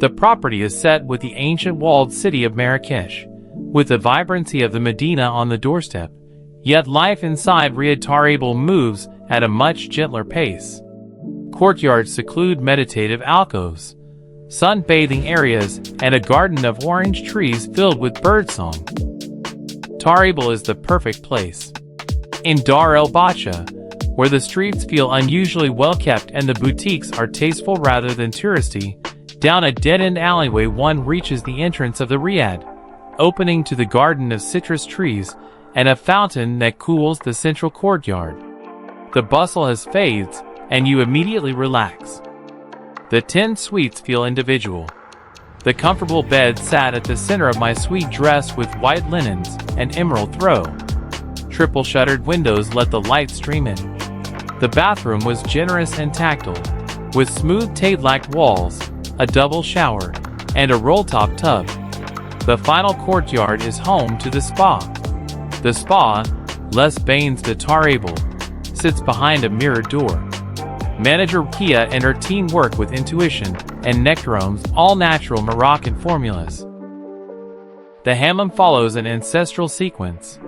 The property is set with the ancient walled city of Marrakech, with the vibrancy of the Medina on the doorstep, yet life inside Riad Tarabel moves at a much gentler pace. Courtyards seclude meditative alcoves, sun-bathing areas, and a garden of orange trees filled with birdsong. Tarabel is the perfect place. In Dar el Bacha, where the streets feel unusually well-kept and the boutiques are tasteful rather than touristy, down a dead-end alleyway one reaches the entrance of the Riad, opening to the garden of citrus trees and a fountain that cools the central courtyard. The bustle has fades, and you immediately relax. The 10 suites feel individual. The comfortable bed sat at the center of my suite dressed with white linens and emerald throw. Triple shuttered windows let the light stream in. The bathroom was generous and tactile, with smooth tile-like walls, a double shower, and a roll-top tub. The final courtyard is home to the spa. The spa, Les Bains de Tarabel, sits behind a mirrored door. Manager Kia and her team work with intuition and nectarines, all natural Moroccan formulas. The hammam follows an ancestral sequence.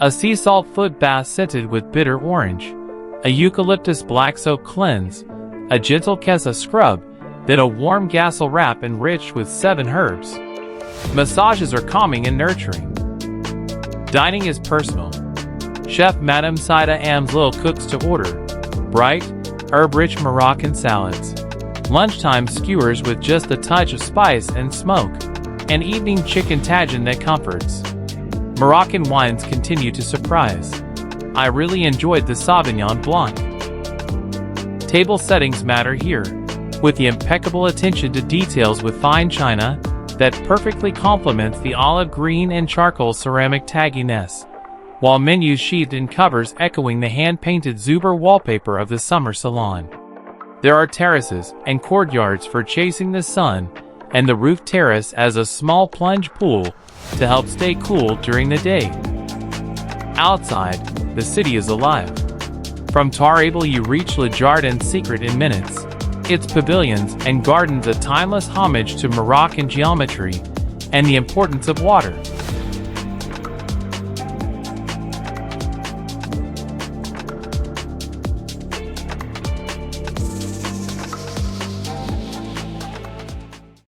A sea salt foot bath scented with bitter orange, a eucalyptus black soap cleanse, a gentle kessa scrub, then a warm gassel wrap enriched with 7 herbs. Massages are calming and nurturing. Dining is personal. Chef Madame Saida Amzlil cooks to order. Bright, herb-rich Moroccan salads. Lunchtime skewers with just a touch of spice and smoke. And evening chicken tagine that comforts. Moroccan wines continue to surprise. I really enjoyed the Sauvignon Blanc. Table settings matter here, with the impeccable attention to details with fine china that perfectly complements the olive green and charcoal ceramic tagines, while menus sheathed in covers echoing the hand-painted Zuber wallpaper of the summer salon. There are terraces and courtyards for chasing the sun, and the roof terrace as a small plunge pool to help stay cool during the day. Outside, the city is alive. From Tarabel you reach Le Jardin's secret in minutes. Its pavilions and gardens a timeless homage to Moroccan geometry and the importance of water.